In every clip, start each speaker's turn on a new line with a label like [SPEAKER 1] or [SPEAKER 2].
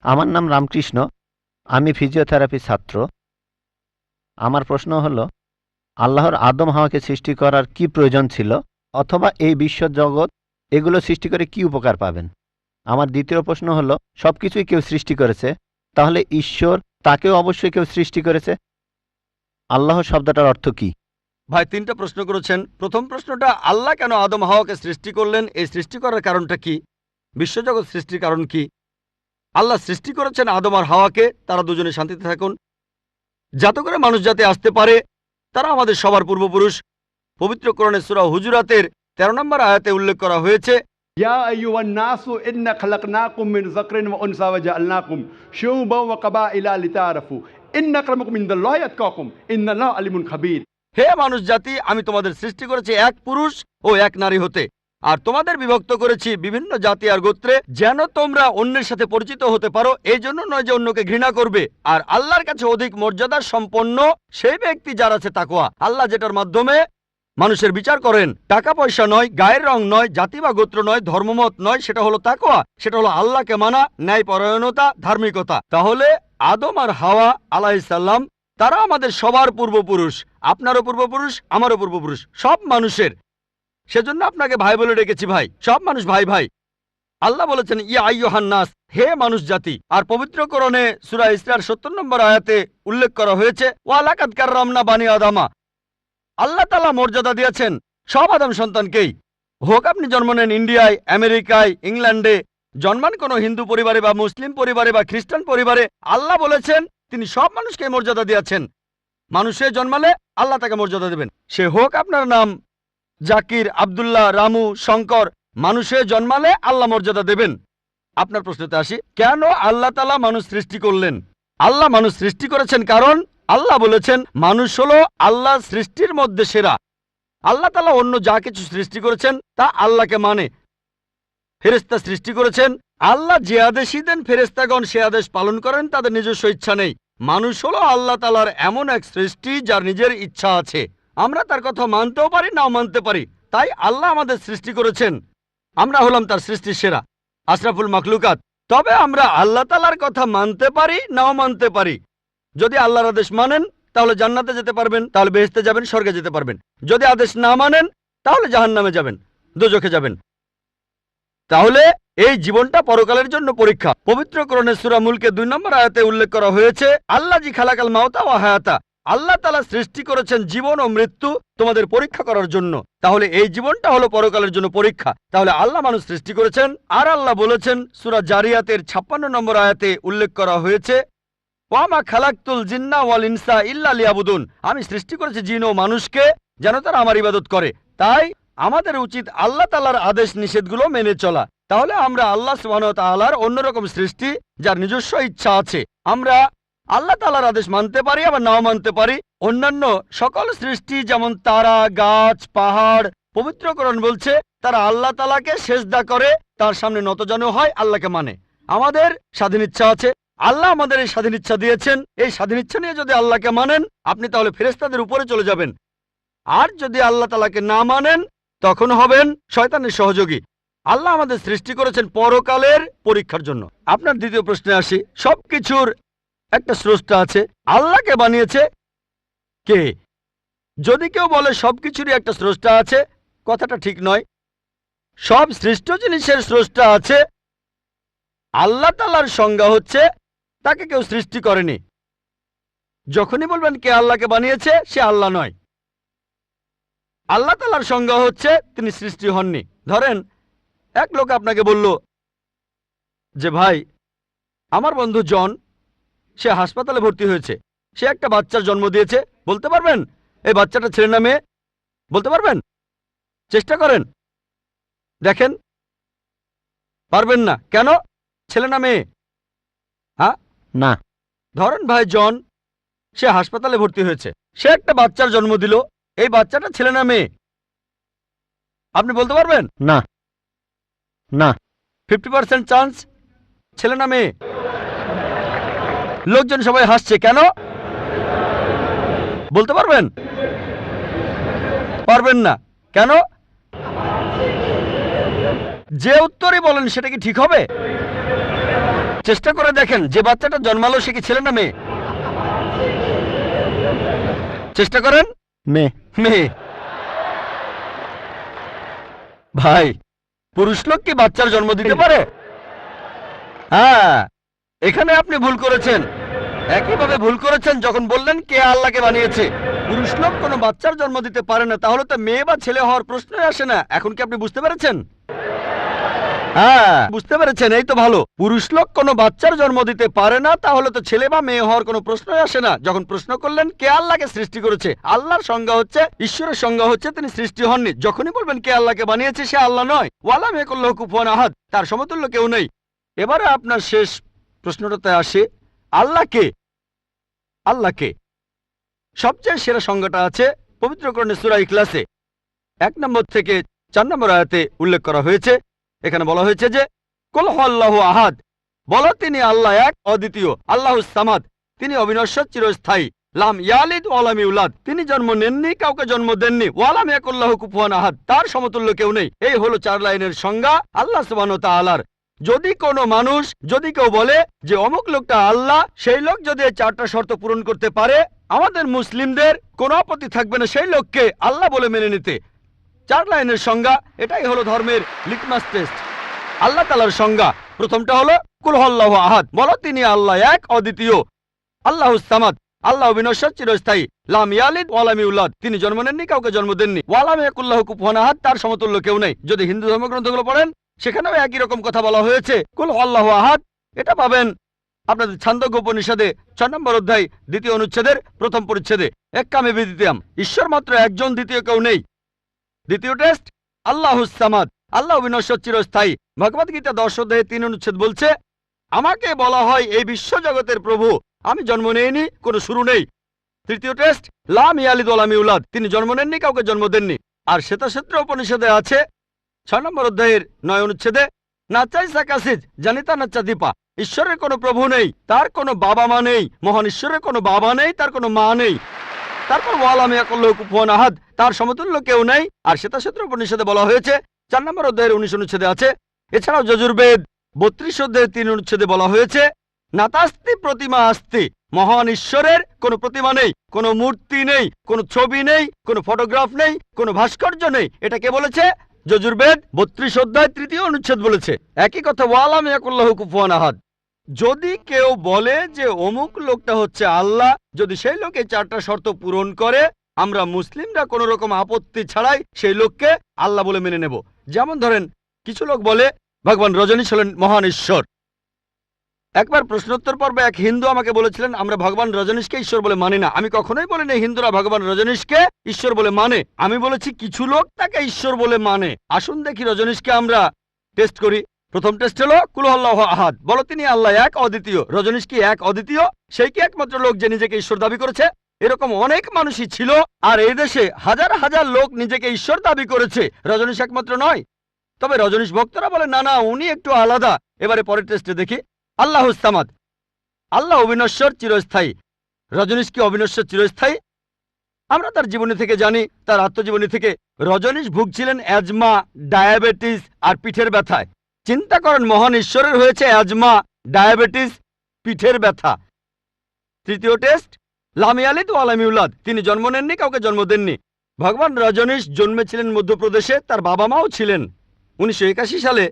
[SPEAKER 1] আমার নাম রামকৃষ্ণ, আমি ফিজিওথেরাপি ছাত্র। আমার প্রশ্ন হলো, আল্লাহর আদম হাওয়াকে সৃষ্টি করার কি প্রয়োজন ছিল, অথবা এই বিশ্ব জগৎ এগুলো সৃষ্টি করে কি উপকার পাবেন? আমার দ্বিতীয় প্রশ্ন হলো, সব কিছুই কেউ সৃষ্টি করেছে, তাহলে ঈশ্বর তাকেও অবশ্যই কেউ সৃষ্টি করেছে। আল্লাহ শব্দটার অর্থ কি?
[SPEAKER 2] ভাই 3টা প্রশ্ন করেছেন। প্রথম প্রশ্নটা, আল্লাহ কেন আদম হাওয়াকে সৃষ্টি করলেন, এই সৃষ্টি করার কারণটা কি, বিশ্বজগৎ সৃষ্টির কারণ কি? আল্লাহ সৃষ্টি করেছেন আদম আর হাওয়াকে, তারা দুজনে শান্তিতে থাকুন, যাতে করে মানুষ যাতে আসতে পারে। তারা আমাদের সবার পূর্বপুরুষ। পবিত্র কোরআনে সূরা হুজুরাতের 13 নম্বর আয়াতে উল্লেখ করা হয়েছে,
[SPEAKER 3] ইয়া আইয়ুহান নাসু ইন্না খালাকনাকুম মিন যাকরিন ওয়া উনসা ওয়া জাআলনাকুম শুউবান ওয়া কাবাইলা লিতাআরাফু ইন্না আক্রামাকুম ইনদাল্লাহি আতকাকুম ইন্নাল্লাহা আলিমুন খাবীর।
[SPEAKER 2] হে মানুষ জাতি, আমি তোমাদের সৃষ্টি করেছি এক পুরুষ ও এক নারী হতে, আর তোমাদের বিভক্ত করেছি বিভিন্ন জাতি আর গোত্রে, যেন তোমরা অন্যের সাথে পরিচিত হতে পারো। এই জন্য নয় যে অন্যকে ঘৃণা করবে। আর আল্লাহর কাছে অধিক মর্যাদা সম্পন্ন সেই ব্যক্তি যার আছে তাকওয়া। আল্লাহ যেটার মাধ্যমে মানুষের বিচার করেন, টাকা পয়সা নয়, গায়ের রং নয়, জাতি বা গোত্র নয়, ধর্মমত নয়, সেটা হলো তাকওয়া। সেটা হলো আল্লাহকে মানা, ন্যায়পরায়ণতা, ধার্মিকতা। তাহলে আদম আর হাওয়া আলাইহিস সালাম তারা আমাদের সবার পূর্বপুরুষ, আপনারও পূর্বপুরুষ, আমারও পূর্বপুরুষ, সব মানুষের। সেজন্য আপনাকে ভাই বলে ডেকেছি। ভাই, সব মানুষ ভাই ভাই। আল্লাহ বলেছেন ইয়া আইয়ুহান নাস, হে মানুষ জাতি। আর পবিত্র কোরআনে সূরা ইসরার 70 নম্বর আয়াতে উল্লেখ করা হয়েছে, ওয়া লাকাদ কাররামনা বানি আদামা। আল্লাহ তাআলা মর্যাদা দিয়েছেন সব আদম সন্তানকেই। হোক আপনি জন্ম নেন ইন্ডিয়ায়, আমেরিকায়, ইংল্যান্ডে, জন্মান কোনো হিন্দু পরিবারে বা মুসলিম পরিবারে বা খ্রিস্টান পরিবারে, আল্লাহ বলেছেন তিনি সব মানুষকে মর্যাদা দিয়েছেন। মানুষে জন্মালে আল্লাহ তাকে মর্যাদা দেবেন। সে হোক আপনার নাম জাকির, আব্দুল্লাহ, রামু, শঙ্কর, মানুষে জন্মালে আল্লাহ মর্যাদা দেবেন। আপনার প্রশ্নতে আসি, কেন আল্লাহ তাআলা মানুষ সৃষ্টি করলেন? আল্লাহ মানুষ সৃষ্টি করেছেন কারণ আল্লাহ বলেছেন মানুষ হলো আল্লাহ সৃষ্টির মধ্যে সেরা। আল্লাহ তাআলা অন্য যা কিছু সৃষ্টি করেছেন তা আল্লাহকে মানে। ফেরেশতা সৃষ্টি করেছেন, আল্লাহ যে আদেশই দেন ফেরেশতাগণ সে আদেশ পালন করেন, তাদের নিজস্ব ইচ্ছা নেই। মানুষ হলো আল্লাহ তাআলার এমন এক সৃষ্টি যার নিজের ইচ্ছা আছে। আমরা তার কথা মানতেও পারি, নাও মানতে পারি। তাই আল্লাহ আমাদের সৃষ্টি করেছেন, আমরা হলাম তার সৃষ্টির সেরা, আশরাফুল মাখলুকাত। তবে আমরা আল্লাহ তাআলার কথা মানতে পারি, নাও মানতে পারি। যদি আল্লাহর আদেশ মানেন তাহলে জান্নাতে যেতে পারবেন, তাহলে বেহেশতে যাবেন, স্বর্গে যেতে পারবেন। যদি আদেশ না মানেন তাহলে জাহান্নামে যাবেন, দোজখে যাবেন। তাহলে এই জীবনটা পরকালের জন্য পরীক্ষা। পবিত্র কোরআনে সূরা মুলকে 2 নম্বর আয়াতে উল্লেখ করা হয়েছে, আল্লাযী খালাকাল মাউতা ওয়া হায়াতা। আল্লাহ তাআলা সৃষ্টি করেছেন জীবন ও মৃত্যু তোমাদের পরীক্ষা করার জন্য। তাহলে এই জীবনটা হলো পরকালের জন্য পরীক্ষা। তাহলে আল্লাহ মানুষ সৃষ্টি করেছেন। আর আল্লাহ বলেছেন সূরা জারিয়াতের 56 নম্বর আয়াতে উল্লেখ করা হয়েছে, ওয়া মা খালাকতুল জিন্না ওয়াল ইনসা ইল্লা লিয়াবুদুন। আমি সৃষ্টি করেছি জিন ও মানুষকে যেন তারা আমার ইবাদত করে। তাই আমাদের উচিত আল্লাহ তাআলার আদেশ নিষেধগুলো মেনে চলা। তাহলে আমরা আল্লাহ সুবহানাহু ওয়া তাআলার অন্যরকম সৃষ্টি যার নিজস্ব ইচ্ছা আছে। আমরা আল্লাহ তাআলার আদেশ মানতে পারি, আবার নাও মানতে পারি। অন্যান্য সকল সৃষ্টি যেমন তারা, গাছ, পাহাড়, পবিত্র কোরআন বলছে তারা আল্লাহ তাআলাকে সেজদা করে, তার সামনে নতজানু হয়, আল্লাহকে মানে। আমাদের স্বাধীন ইচ্ছা আছে, আল্লাহ আমাদের এই স্বাধীন ইচ্ছা দিয়েছেন। এই স্বাধীন ইচ্ছা নিয়ে যদি আল্লাহকে মানেন আপনি তাহলে ফেরেশতাদের উপরে চলে যাবেন। আর যদি আল্লাহ তাআলাকে না মানেন তখন হবেন শয়তানের সহযোগী। আল্লাহ আমাদের সৃষ্টি করেছেন পরকালের পরীক্ষার জন্য। আপনার দ্বিতীয় প্রশ্নে আসি, সবকিছুর একটা স্রষ্টা আছে, আল্লাহকে বানিয়েছে কে? যদি কেউ বলে সবকিছুরই একটা স্রষ্টা আছে, কথাটা ঠিক নয়। সব সৃষ্ট জিনিসের স্রষ্টা আছে। আল্লাহ তাআলার সংজ্ঞা হচ্ছে তাকে কেউ সৃষ্টি করেনি। যখনই বলবেন কে আল্লাহকে বানিয়েছে, সে আল্লাহ নয়। আল্লাহ তাআলার সংজ্ঞা হচ্ছে তিনি সৃষ্টি হননি। ধরেন এক লোক আপনাকে বলল যে ভাই, আমার বন্ধু জন, সে হাসপাতালে ভর্তি হয়েছে, সে একটা বাচ্চার জন্ম দিয়েছে। বলতে পারবেন এই বাচ্চাটা ছেলে না মেয়ে? বলতে পারবেন? চেষ্টা করেন, দেখেন। পারবেন না কেন? ছেলে না মেয়ে? হ্যাঁ
[SPEAKER 1] না।
[SPEAKER 2] ধরেন ভাই জন, সে হাসপাতালে ভর্তি হয়েছে, সে একটা বাচ্চার জন্ম দিল। এই বাচ্চাটা ছেলে না মেয়ে? আপনি বলতে পারবেন?
[SPEAKER 1] না না।
[SPEAKER 2] 50% চান্স ছেলে না মেয়ে। লোকজন সবাই হাসছে কেন? বলতে পারবেন? পারবেন না কেন? যে উত্তরই বলেন সেটা কি ঠিক হবে? চেষ্টা করে দেখেন, যে বাচ্চাটা জন্মালো সে কি ছেলে না মেয়ে? চেষ্টা করেন।
[SPEAKER 1] মেয়ে।
[SPEAKER 2] মেয়ে। ভাই, পুরুষ লোক কি বাচ্চার জন্ম দিতে পারে? হ্যাঁ, এখানে আপনি ভুল করেছেন। একইভাবে ভুল করেছেন যখন বললেন কে আল্লাহকে বানিয়েছে। পুরুষ লোক কোনো বাচ্চার জন্ম দিতে পারে না, তাহলে তো মেয়ে বা ছেলে হওয়ার প্রশ্নই আসে না। এখন কি আপনি বুঝতে পেরেছেন? হ্যাঁ, বুঝতে পেরেছেন, এই তো ভালো। পুরুষ লোক কোনো বাচ্চার জন্ম দিতে পারে না, তাহলে তো ছেলে বা মেয়ে হওয়ার কোনো প্রশ্নই আসে না। যখন প্রশ্ন করলেন কে আল্লাহকে সৃষ্টি করেছে, আল্লাহর সংজ্ঞা হচ্ছে, ঈশ্বরের সংজ্ঞা হচ্ছে তিনি সৃষ্টি হননি। যখনই বলবেন কে আল্লাহকে বানিয়েছে, সে আল্লাহ নয়। ওয়ালাম ইয়াকুল্লাহু কুফুয়ান আহাদ, তার সমতুল্য কেউ নেই। এবারে আপনার শেষ প্রশ্নটাতে আসে, আল্লাহ কে? আল্লাহকে সবচেয়ে সেরা সংজ্ঞাটা আছে পবিত্র কোরআনে সূরা ইখলাসে 1 নম্বর থেকে 4 নম্বর আয়াতে উল্লেখ করা হয়েছে। এখানে বলা হয়েছে যে কুল হুয়াল্লাহু আহাদ, বলো তিনি আল্লাহ এক, অদ্বিতীয়। আল্লাহুস সামাদ, তিনি অবিনশ্বর, চিরস্থায়ী। লাম ইয়ালিদ ওয়া লাম ইউলাদ, তিনি জন্ম নেননি, কাউকে জন্ম দেননি। ওয়া লাম ইয়াকুল্লাহু কুফুয়ান আহাদ, তার সমতুল্য কেউ নেই। এই হলো 4 লাইনের সংজ্ঞা আল্লাহ সুবহানাহু ওয়া তাআলার। যদি কোনো মানুষ, যদি কেউ বলে যে অমুক লোকটা আল্লাহ, সেই লোক যদি এই 4টা শর্ত পূরণ করতে পারে, আমাদের মুসলিমদের কোনো আপত্তি থাকবে না সেই লোককে আল্লাহ বলে মেনে নিতে। 4 লাইনের সংজ্ঞা, এটাই হলো ধর্মের লিটমাস টেস্ট। আল্লাহ তাআলার সংজ্ঞা প্রথমটা হলো কুল হুয়াল্লাহু আহাদ, বলো তিনি আল্লাহ এক, অদ্বিতীয়। আল্লাহুস সামাদ, আল্লাহ অবিনশ্বর, চিরস্থায়ী। লাম ইয়ালিদ ওয়া লাম ইউলাদ, তিনি জন্ম নেননি, কাউকে জন্ম দেননি। ওয়া লাম ইয়াকুল্লাহু কুফুয়ান আহাদ, তার সমতুল্য কেউ নেই। যদি হিন্দু ধর্মগ্রন্থগুলো পড়েন, সেখানেও একই রকম কথা বলা হয়েছে, কুল হুয়াল্লাহু আহাদ। এটা পাবেন আপনাদের ছান্দোগ্য উপনিষদে 6 নম্বর অধ্যায় 2য় অনুচ্ছেদের 1ম পরিচ্ছেদে। এক্কামে বিদ্বিতীয়াম, ঈশ্বর মাত্র একজন, দ্বিতীয় কেউ নেই। দ্বিতীয় টেস্ট আল্লাহুস সামাদ, আল্লাহ অবিনশ্বর, চিরস্থায়ী। ভগবদ্গীতা 10 অধ্যায়ে 3 অনুচ্ছেদ বলছে, আমাকে বলা হয় এই বিশ্ব জগতের প্রভু, আমি জন্ম নেইনি, কোনো শুরু নেই। তৃতীয় টেস্ট লাম ইয়ালিদ ওয়া লাম ইউলাদ, তিনি জন্ম নেননি, কাউকে জন্ম দেননি। আর শ্বেতাক্ষেত্র উপনিষদে আছে 6 নম্বর অধ্যায়ের 9 অনুচ্ছেদে, নাচাই সাকাসিজ জানিতা নাচা দীপা, ঈশ্বরের কোনো প্রভু নেই, তার কোনো বাবা মা নেই। মহান ঈশ্বরের কোনো বাবা নেই, তার কোনো মা নেই। তারপর ওয়ালাম ইয়াকুল্লাহু কুফুয়ান আহাদ, তার সমতুল্য কেউ নেই। আর শ্বেতাক্ষেত্র উপনিষদে বলা হয়েছে 4 নম্বর অধ্যায়ের 19 অনুচ্ছেদে আছে। এছাড়াও যজুর্বেদ 32 অধ্যায়ের 3 অনুচ্ছেদে বলা হয়েছে, নাতাস্তি প্রতিমা আস্তি, মহান ঈশ্বরের কোনো প্রতিমা নেই, কোনো মূর্তি নেই, কোনো ছবি নেই, কোনো ফটোগ্রাফ নেই, কোনো ভাস্কর্য নেই। এটা কে বলেছে? যজুর্বেদ 32 অধ্যায় 3য় অনুচ্ছেদ বলেছে একই কথা, ওয়ালাম ইয়াকুল্লাহু কুফুয়ান আহাদ। যদি কেউ বলে যে অমুক লোকটা হচ্ছে আল্লাহ, যদি সেই লোক এই 4টা শর্ত পূরণ করে, আমরা মুসলিমরা কোনো রকম আপত্তি ছাড়াই সেই লোককে আল্লাহ বলে মেনে নেব। যেমন ধরেন, কিছু লোক বলে ভগবান রজনীশ হলেন মহান ঈশ্বর। একবার প্রশ্নোত্তর পর্বে এক হিন্দু আমাকে বলেছিলেন, আমরা ভগবান রজনীশকে ঈশ্বর বলে মানি না। আমি কখনোই বলিনি হিন্দুরা ভগবান রজনীশকে ঈশ্বর বলে মানে। আমি বলেছি কিছু লোক তাকে ঈশ্বর বলে মানে। আসুন দেখি রজনীশকে আমরা টেস্ট করি। প্রথম টেস্ট হলো কুল হুয়াল্লাহু আহাদ, বলো তিনি আল্লাহ এক, অদ্বিতীয়। রজনীশ কি এক, অদ্বিতীয়? সেই কি একমাত্র লোক যে নিজেকে ঈশ্বর দাবি করেছে? এরকম অনেক মানুষই ছিল, আর এই দেশে হাজার হাজার লোক নিজেকে ঈশ্বর দাবি করেছে। রজনীশ একমাত্র নয়। তবে রজনীশ ভক্তরা বলে না না, উনি একটু আলাদা। এবারে পরের টেস্টে দেখি। আল্লাহুস সামাদ, আল্লাহ অবিনশ্বর, চিরস্থায়ী। রজনীশ কি অবিনশ্বর, চিরস্থায়ী? আমরা তার জীবনী থেকে জানি, তার আত্মজীবনী থেকে। রজনীশ ভুগছিলেন অ্যাজমা, ডায়াবেটিস আর পিঠের ব্যথায়। চিন্তা করেন, মহান ঈশ্বরের হয়েছে অ্যাজমা, ডায়াবেটিস, পিঠের ব্যথা। তৃতীয় টেস্ট লাম ইয়ালিদ ওয়া লাম ইউলাদ, তিনি জন্ম নেননি, কাউকে জন্ম দেননি। ভগবান রজনীশ জন্মেছিলেন মধ্যপ্রদেশে, তার বাবা মাও ছিলেন। 1981 সালে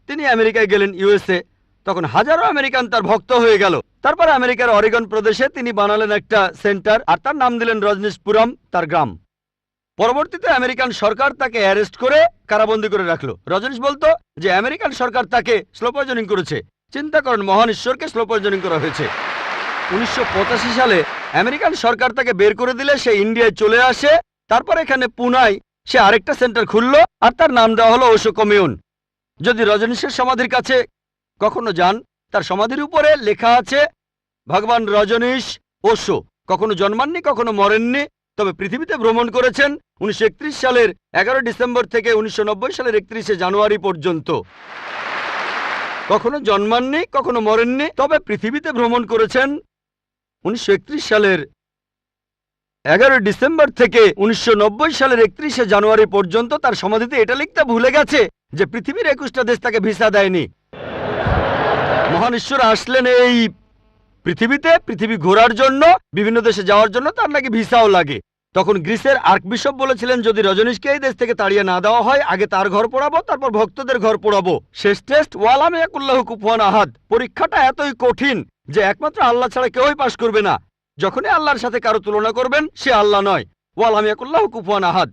[SPEAKER 2] তিনি আমেরিকায় গেলেন, ইউএসএ। তখন হাজারো আমেরিকান তার ভক্ত হয়ে গেল। তারপর আমেরিকার অরিগন প্রদেশে তিনি বানালেন একটা সেন্টার, আর তার নাম দিলেন রজনীশপুরম, তার গ্রাম। পরবর্তীতে আমেরিকান সরকার তাকে অ্যারেস্ট করে কারাবন্দী করে রাখলো। রজনীশ বলতো যে আমেরিকান সরকার তাকে স্লো পয়জনিং করেছে। চিন্তা করেন, মহান ঈশ্বরকে স্লো পয়জনিং করা হয়েছে। 1985 সালে আমেরিকান সরকার তাকে বের করে দিলে সে ইন্ডিয়ায় চলে আসে। তারপর এখানে পুনায় সে আরেকটা সেন্টার খুললো, আর তার নাম দেওয়া হলো ওশো কমিউন। যদি রজনীশের সমাধির কাছে কখনো যান, তার সমাধির উপরে লেখা আছে ভগবান রজনীশ ওশো কখনো জন্মাননি, কখনো মরেননি, তবে পৃথিবীতে ভ্রমণ করেছেন 1931 সালের 11 ডিসেম্বর থেকে 1990 সালের 31শে জানুয়ারি পর্যন্ত। কখনো জন্মাননি, কখনো মরেননি, তবে পৃথিবীতে ভ্রমণ করেছেন 1931 সালের 11 ডিসেম্বর থেকে 1990 সালের 31শে জানুয়ারি পর্যন্ত। তার সমাধিতে এটা লিখতে ভুলে গেছে যে পৃথিবীর 21টা দেশ তাকে ভিসা দেয়নি। মহান ঈশ্বর আসলেন এই পৃথিবীতে, পৃথিবী ঘোরার জন্য, বিভিন্ন দেশে যাওয়ার জন্য তার নাকি ভিসাও লাগে। তখন গ্রিসের আর্কবিশপ বলেছিলেন, যদি রজনীশকে এই দেশ থেকে তাড়িয়ে না দেওয়া হয়, আগে তার ঘর পোড়াবো, তারপর ভক্তদের ঘর পোড়াবো। শেষ টেস্ট ওয়ালাম ইয়াকুল্লাহু কুফুয়ান আহাদ। পরীক্ষাটা এতই কঠিন যে একমাত্র আল্লাহ ছাড়া কেউই পাশ করবে না। যখনই আল্লাহর সাথে কারো তুলনা করবেন, সে আল্লাহ নয়। ওয়ালাম ইয়াকুল্লাহু কুফুয়ান আহাদ।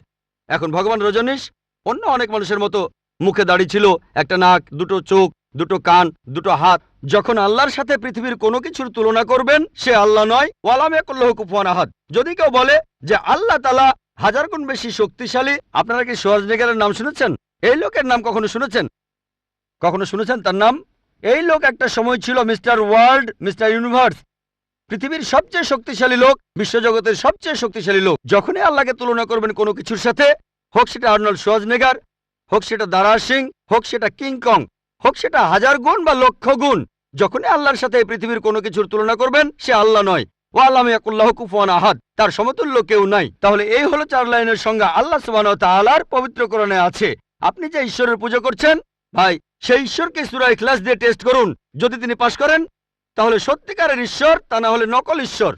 [SPEAKER 2] এখন ভগবান রজনীশ অন্য অনেক মানুষের মতো মুখে দাড়ি ছিল, একটা নাক, দুটো চোখ, দুটো কান, দুটো হাত। যখন আল্লাহর সাথে পৃথিবীর কোনো কিছুর তুলনা করবেন, সে আল্লাহ নয়। ওয়ালাম ইয়াকুল্লাহু কুফুয়ান আহাদ। যদি কেউ বলে যে আল্লাহ তাআলা 1000 গুণ বেশি শক্তিশালী, আপনারা কি শোয়ার্জনেগারের নাম শুনেছেন? এই লোকের নাম কখনো শুনেছেন? কখনো শুনেছেন তার নাম? এই লোক একটা সময় ছিল মিস্টার ওয়ার্ল্ড, মিস্টার ইউনিভার্স, পৃথিবীর সবচেয়ে শক্তিশালী লোক, বিশ্বজগতের সবচেয়ে শক্তিশালী লোক। যখনই আল্লাহকে তুলনা করবেন কোনো কিছুর সাথে, হোক সেটা আর্নল্ড শোয়ার্জনেগার, হোক সেটা দারা সিং, হোক সেটা কিং কং, হোক সেটা 1000 গুণ বা লক্ষ গুণ, যখনই আল্লাহর সাথে এই পৃথিবীর কোনো কিছুর তুলনা করবেন, সে আল্লাহ নয়। ওয়ালাম ইয়াকুল্লাহু কুফুয়ান আহাদ। তার সমতুল্য কেউ নাই। তাহলে এই হলো 4 লাইনের সংজ্ঞা আল্লাহ সুবহানাহু ওয়া তাআলার পবিত্র কোরআনে আছে। আপনি যে ঈশ্বরের পূজা করছেন, ভাই, সেই ঈশ্বরকে সূরা ইখলাস দিয়ে টেস্ট করুন। যদি তিনি পাশ করেন, তাহলে সত্যিকারের ঈশ্বর, তা না হলে নকল ঈশ্বর।